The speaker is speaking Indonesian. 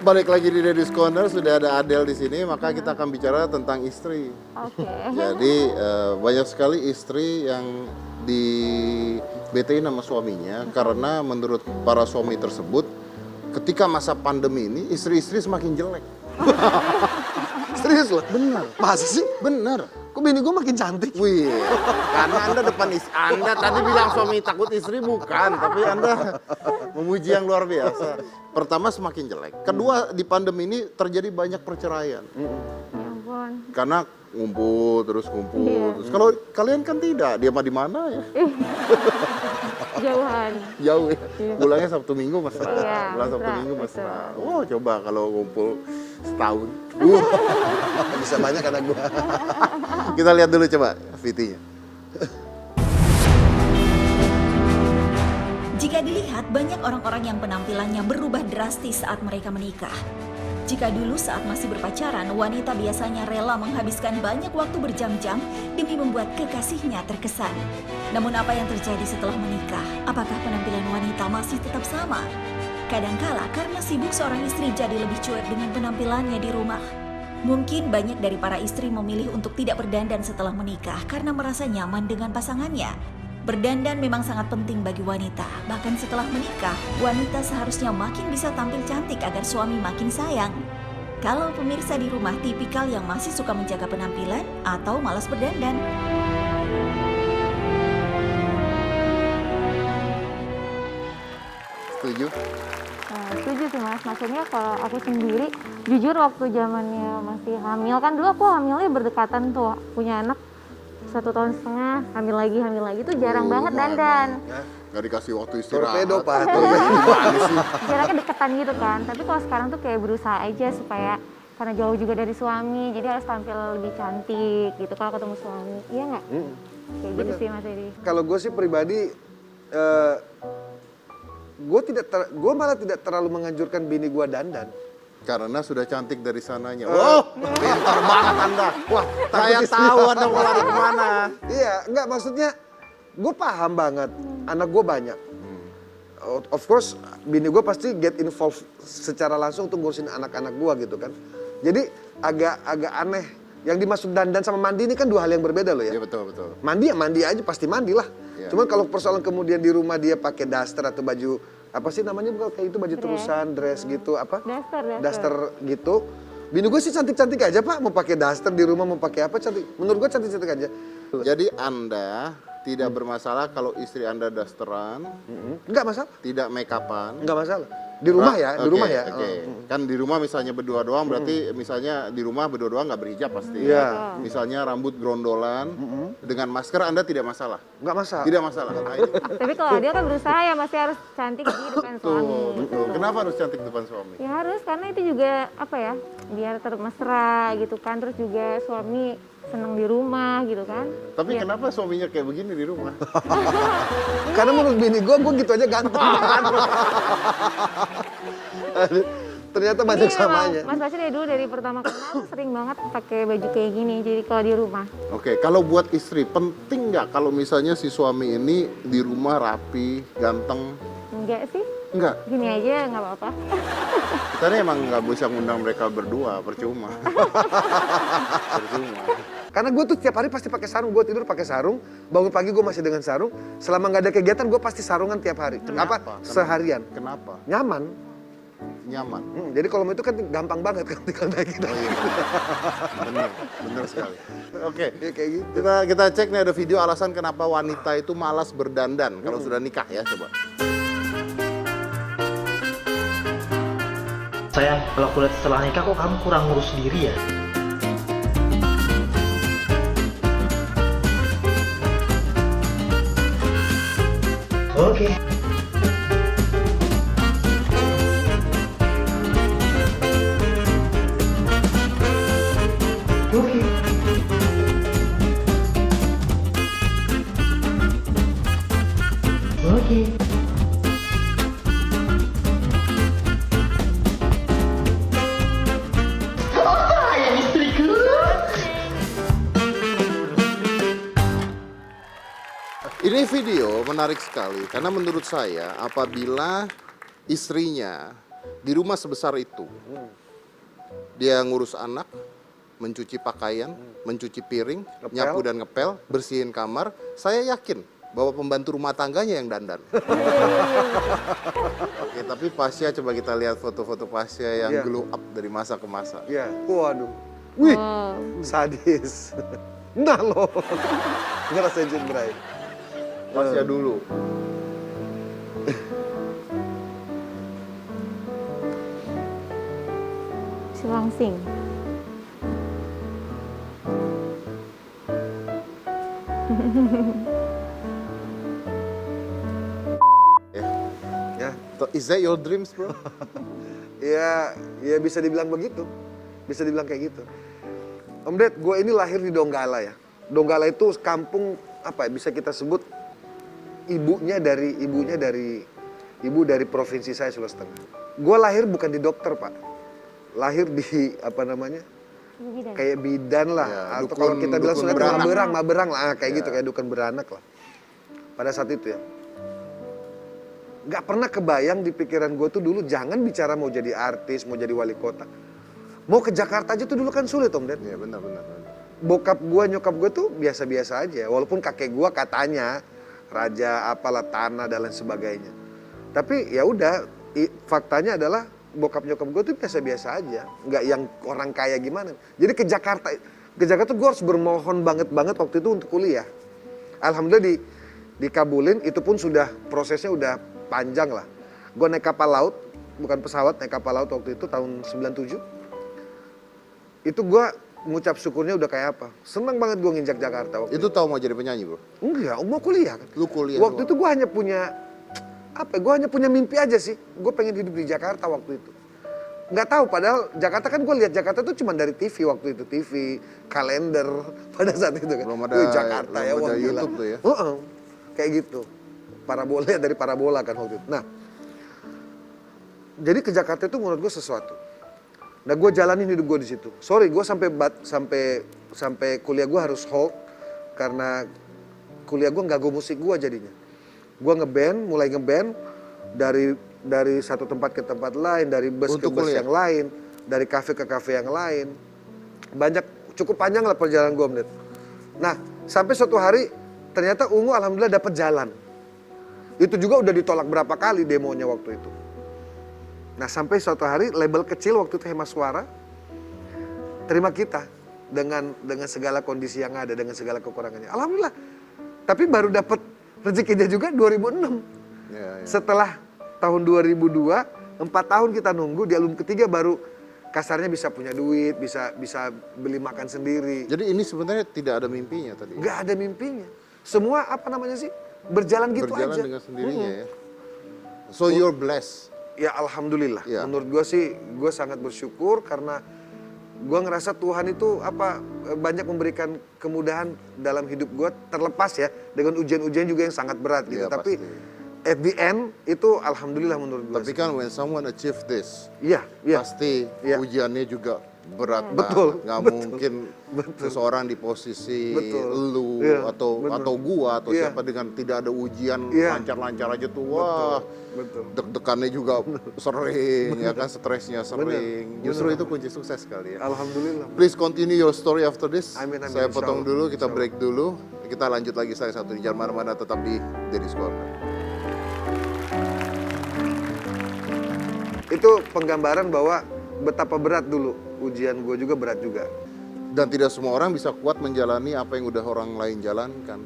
balik lagi di Daddy's Corner, sudah ada Adele di sini, maka kita akan bicara tentang istri. Oke. Jadi banyak sekali istri yang dibetain sama suaminya karena menurut para suami tersebut ketika masa pandemi ini istri-istri semakin jelek. Serius loh? Bener. Masa sih? Bener. Kok bini gue makin cantik? Wih, karena Anda depan istri. Anda tadi bilang suami takut istri, bukan. Tapi Anda memuji yang luar biasa. Pertama semakin jelek. Kedua, di pandemi ini terjadi banyak perceraian. Ya ampun. Karena ngumpul, terus ngumpul. Iya. Terus kalau kalian kan tidak, dia mah di mana ya? Jauhan. Jauh ya. Pulangnya Sabtu Minggu mesra. Iya, Pulang Sabtu mesra, Minggu betul. mesra. Oh, coba kalau ngumpul setahun. Bisa banyak anak gue. Kita lihat dulu coba VT-nya. Jika dilihat, banyak orang-orang yang penampilannya berubah drastis saat mereka menikah. Jika dulu saat masih berpacaran, wanita biasanya rela menghabiskan banyak waktu berjam-jam demi membuat kekasihnya terkesan. Namun apa yang terjadi setelah menikah? Apakah penampilan wanita masih tetap sama? Kadangkala karena sibuk seorang istri jadi lebih cuek dengan penampilannya di rumah. Mungkin banyak dari para istri memilih untuk tidak berdandan setelah menikah karena merasa nyaman dengan pasangannya. Berdandan memang sangat penting bagi wanita. Bahkan setelah menikah, wanita seharusnya makin bisa tampil cantik agar suami makin sayang. Kalau pemirsa di rumah tipikal yang masih suka menjaga penampilan atau malas berdandan? Setuju? Nah, setuju sih Mas. Maksudnya kalau aku sendiri, jujur waktu zamannya masih hamil, kan dulu aku hamilnya berdekatan tuh, punya anak 1,5 tahun, hamil lagi tuh jarang banget dandan. Gak dikasih waktu istirahat. Torpedo, Pak. Jaraknya deketan gitu kan. Tapi kalau sekarang tuh kayak berusaha aja supaya, karena jauh juga dari suami, jadi harus tampil lebih cantik gitu kalau ketemu suami. Iya nggak? Kayak gitu sih Mas Edi. Kalau gue sih pribadi, gue malah tidak terlalu menganjurkan bini gue dandan. Karena sudah cantik dari sananya. Oh, pintar banget Anda. Wah, saya tahu Anda mau lari kemana. Iya, enggak maksudnya gue paham banget. Anak gue banyak. Of course, bini gue pasti get involved secara langsung untuk ngurusin anak-anak gue gitu kan. Jadi agak aneh. Yang dimaksud dandan sama mandi ini kan dua hal yang berbeda loh ya. Iya betul. Mandi ya mandi aja, pasti mandi lah. Iya. Cuman kalau persoalan kemudian di rumah dia pakai daster atau baju apa sih namanya, bukan kayak itu baju terusan, dress gitu apa? Daster gitu. Bini gue sih cantik-cantik aja Pak, mau pakai daster di rumah mau pakai apa cantik. Menurut gue cantik-cantik aja. Jadi Anda tidak bermasalah kalau istri Anda dasteran, Enggak masalah, tidak make upan. enggak masalah. Di rumah ya, di Oke, rumah ya. oke. Kan di rumah misalnya berdua doang, berarti misalnya di rumah berdua doang nggak berhijab pasti. Iya. Misalnya rambut grondolan, dengan masker Anda tidak masalah. Enggak masalah. Tidak masalah. Nah, itu. Tapi kalau dia kan berusaha ya masih harus cantik di depan suami. Betul. Kenapa harus cantik depan suami? Ya harus, karena itu juga apa ya, biar termesra gitu kan. Terus juga suami senang di rumah gitu kan. Tapi Ya. kenapa suaminya kayak begini di rumah? Karena menurut bini gue gitu aja ganteng. Ternyata banyak Ini samanya. memang Mas Basir dari dulu, dari pertama kenal sering banget pakai baju kayak gini. Jadi kalau di rumah. Oke, kalau buat istri penting nggak kalau misalnya si suami ini di rumah rapi, ganteng? Enggak sih, Enggak. gini aja nggak apa-apa. Kita ini emang nggak bisa ngundang mereka berdua, percuma. Percuma. Karena gue tuh tiap hari pasti pakai sarung, gue tidur pakai sarung, bangun pagi gue masih dengan sarung. Selama nggak ada kegiatan gue pasti sarungan tiap hari. Kenapa? Apa? Seharian. Kenapa? Nyaman. Nyaman. Jadi kalau mau itu kan gampang banget kan tinggal naikin. Oh iya. Bener sekali. Oke. Ya, kayak gitu. Kita cek nih ada video alasan kenapa wanita itu malas berdandan kalau sudah nikah ya, coba. Sayang, kalau aku lihat setelah nikah kok kamu kurang ngurus diri ya? Oke. Oke. Oke. Ini video menarik sekali karena menurut saya apabila istrinya Di rumah sebesar itu, dia ngurus anak, mencuci pakaian, mencuci piring, Ngepel. nyapu dan ngepel, bersihin kamar. Saya yakin bahwa pembantu rumah tangganya yang dandan. Oke, tapi Pasya, coba kita lihat foto-foto Pasya yang Iya. glow up dari masa ke masa. Iya, waduh. Wih, Wow. sadis. Nah lo, ngerasain Bray. Pasya dulu. Silangsing. Ya, Is that your dreams, bro? ya bisa dibilang begitu. Bisa dibilang kayak gitu. Om Ded, gue ini lahir di Donggala ya. Donggala itu kampung apa ya, bisa kita sebut ibu dari provinsi saya Sulawesi Tengah. Gue lahir bukan di dokter, Pak. Lahir di apa namanya? Bidan. Kayak bidan lah, Ya, atau dukun- kalau kita bilang dukun Sunda beranak. maberang lah, kayak Ya. gitu, kayak dukun beranak lah. Pada saat itu ya. Gak pernah kebayang di pikiran gue tuh dulu, jangan bicara mau jadi artis, mau jadi wali kota. Mau ke Jakarta aja tuh dulu kan sulit, Om Ded. Iya, benar. Bokap gue, nyokap gue tuh biasa-biasa aja. Walaupun kakek gue katanya raja apalah tanah dan lain sebagainya. Tapi ya udah, faktanya adalah bokap nyokap gue tuh biasa-biasa aja, nggak yang orang kaya gimana. Jadi ke Jakarta gue harus bermohon banget waktu itu untuk kuliah. Alhamdulillah dikabulin, itu pun sudah prosesnya udah panjang lah. Gue naik kapal laut, bukan pesawat, naik kapal laut waktu itu tahun 97. Itu gue ngucap syukurnya udah kayak apa. Senang banget gue nginjak Jakarta waktu itu. Itu tahu mau jadi penyanyi, bro? Enggak, mau kuliah kan. Lu kuliah Waktu doang. itu gue hanya punya gue hanya punya mimpi aja sih. Gue pengen hidup di Jakarta waktu itu. Nggak tahu, padahal Jakarta kan gue lihat Jakarta tuh cuma dari TV waktu itu, TV, kalender pada saat itu kan. Belum ada- Wih, Jakarta ya, belum wah ada gila. YouTube tuh ya? Kayak gitu. Parabola dari parabola kan waktu itu. Nah, jadi ke Jakarta itu menurut gue sesuatu. Nah, gue jalanin hidup gue di situ. Sorry, gue sampai kuliah gue harus hold karena kuliah gue nggak go musik gue jadinya. Gue mulai ngeband dari satu tempat ke tempat lain, dari bus Untuk ke bus kuliah? yang lain, dari kafe ke kafe yang lain. Cukup panjang lah perjalanan gue, Om Ded. Nah, sampai suatu hari ternyata Ungu alhamdulillah dapat jalan. Itu juga udah ditolak berapa kali demonya waktu itu. Nah, sampai suatu hari label kecil waktu itu Hema Suara terima kita dengan segala kondisi yang ada, dengan segala kekurangannya. Alhamdulillah. Tapi baru dapat rezekinya juga 2006. Ya. Setelah tahun 2002, 4 tahun kita nunggu, di album ketiga baru kasarnya bisa punya duit, bisa beli makan sendiri. Jadi ini sebenarnya tidak ada mimpinya tadi. Nggak ada mimpinya. Semua apa namanya sih? Berjalan gitu Berjalan aja. dengan sendirinya ya. So you're blessed. Ya alhamdulillah. Ya. Menurut gue sih, gue sangat bersyukur karena gue ngerasa Tuhan itu banyak memberikan kemudahan dalam hidup gue, terlepas ya dengan ujian-ujian juga yang sangat berat gitu. Iya, Tapi pasti. at the end itu alhamdulillah menurut gue. Tapi kan when someone achieve this, Iya, iya. pasti Iya. ujiannya juga berat. Betul, banget. Nggak betul. mungkin seseorang di posisi Betul. lu Iya, atau bener. gua atau Iya. siapa dengan tidak ada ujian Iya. lancar-lancar aja tuh. Wah, Betul. deg-degannya juga sering, ya kan, stresnya sering. Justru itu kunci sukses kali ya. Alhamdulillah. Please continue your story after this. Amin, amin, Saya insya potong Allah. dulu, kita Insya break dulu. Kita lanjut lagi saya satu di Jangan Mana-Mana, tetap di Deddy's Corner. Itu penggambaran bahwa betapa berat dulu. Ujian gue juga berat juga. Dan tidak semua orang bisa kuat menjalani apa yang udah orang lain jalankan.